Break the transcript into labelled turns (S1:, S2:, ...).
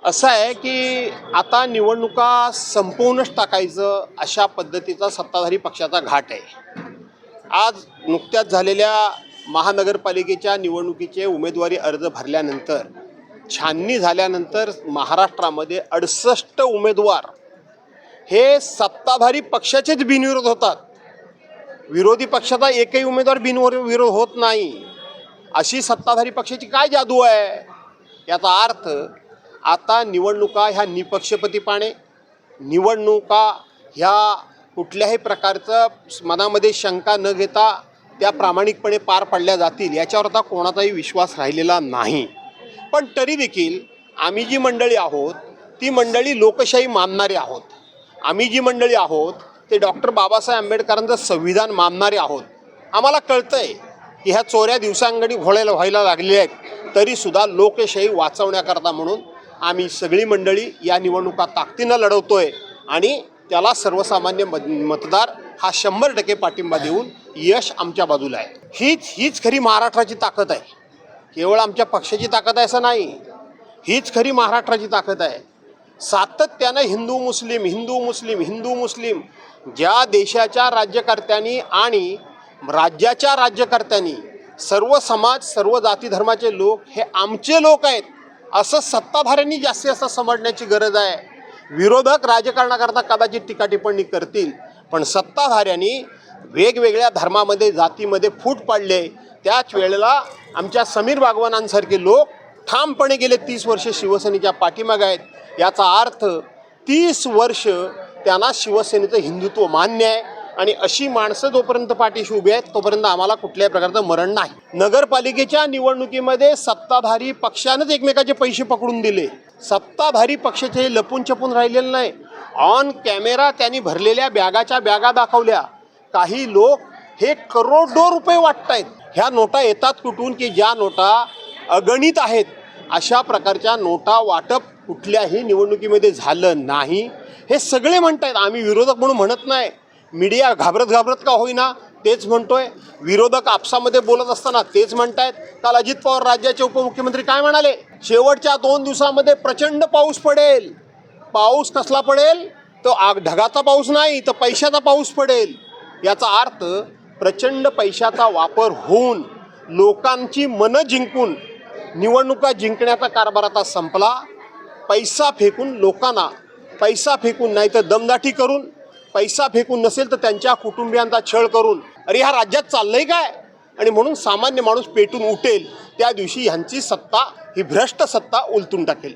S1: असं आहे की आता निवडणुका संपवूनच टाकायचं अशा पद्धतीचा सत्ताधारी पक्षाचा घाट आहे। आज नुकत्याच झालेल्या महानगरपालिकेच्या निवडणुकीचे उमेदवारी अर्ज भरल्यानंतर छाननी झाल्यानंतर महाराष्ट्रामध्ये 68 उमेदवार हे सत्ताधारी पक्षाचेच बिनविरोध होतात। विरोधी पक्षाचा एकही उमेदवार बिनविरोध होत नाही। अशी सत्ताधारी पक्षाची काय जादू आहे? याचा अर्थ आता निवडणुका ह्या निपक्षपातीपणे, निवडणुका ह्या कुठल्याही प्रकारचं मनामध्ये शंका न घेता त्या प्रामाणिकपणे पार पाडल्या जातील याच्यावर आता कोणाचाही विश्वास राहिलेला नाही। पण तरी देखील आम्ही जी मंडळी आहोत ती मंडळी लोकशाही मानणारे आहोत। आम्ही जी मंडळी आहोत ते डॉक्टर बाबासाहेब आंबेडकरांचं संविधान मानणारे आहोत। आम्हाला कळतंय की ह्या चोऱ्या दिवसांगणी व्हायला लागलेल्या आहेत, तरीसुद्धा लोकशाही वाचवण्याकरता म्हणून आम्ही सगळी मंडळी या निवडणुका ताकदीनं लढवतोय आणि त्याला सर्वसामान्य मतदार हा 100% पाठिंबा देऊन यश आमच्या बाजूला आहे। हीच खरी महाराष्ट्राची ताकद आहे। केवळ आमच्या पक्षाची ताकद आहे असं नाही, हीच खरी महाराष्ट्राची ताकद आहे। सातत्यानं हिंदू मुस्लिम ज्या देशाच्या राज्यकर्त्यांनी आणि राज्याच्या राज्यकर्त्यांनी सर्व समाज सर्व जाती धर्माचे लोक हे आमचे लोक आहेत असं सत्ताधाऱ्यांनी जास्त समजण्याची गरज आहे। विरोधक राजकारणाकरता कदाचित टीका टिप्पणी करतील, पण सत्ताधाऱ्यांनी वेगवेगळ्या धर्मामध्ये जातीमध्ये फूट पाडले। त्याच वेळेला आमच्या समीर बागवानांसारखे लोक ठामपणे गेले 30 वर्ष शिवसेनेच्या पाठीमागे आहेत। याचा अर्थ 30 वर्ष त्यांना शिवसेनेचं हिंदुत्व मान्य आहे आणि अशी माणसं जोपर्यंत पाठीशी उभी आहेत तोपर्यंत आम्हाला कुठल्याही प्रकारचं मरण नाही। नगरपालिकेच्या निवडणुकीमध्ये सत्ताधारी पक्षानंच एकमेकाचे पैसे पकडून दिले। सत्ताधारी पक्षाचे लपून छपून राहिलेलं नाही। ऑन कॅमेरा त्यांनी भरलेल्या बॅगाच्या बॅगा दाखवल्या। काही लोक हे करोडो रुपये वाटतायत। ह्या नोटा येतात कुठून की ज्या नोटा अगणित आहेत अशा प्रकारच्या नोटा वाटप कुठल्याही निवडणुकीमध्ये झालं नाही हे सगळे म्हणतायत। आम्ही विरोधक म्हणून म्हणत नाही, मीडिया घाबरत का होईना तेच म्हणतोय। विरोधक आपसामध्ये बोलत असताना तेच म्हणतायत। काल अजित पवार राज्याचे उपमुख्यमंत्री काय म्हणाले? शेवटच्या 2 दिवसामध्ये प्रचंड पाऊस पडेल। पाऊस कसला पडेल? तो ढगाचा पाऊस नाही तर पैशाचा पाऊस पडेल। याचा अर्थ प्रचंड पैशाचा वापर होऊन लोकांची मनं जिंकून निवडणुका जिंकण्याचा कारभार आता संपला। पैसा फेकून लोकांना पैसा फेकून नाही तर दमदाटी करून, पैसा फेकून नसेल तर त्यांच्या कुटुंबियांचा छळ करून अरे ह्या राज्यात चाललंय काय? आणि म्हणून सामान्य माणूस पेटून उठेल त्या दिवशी ह्यांची सत्ता ही भ्रष्ट सत्ता उलटून टाकेल।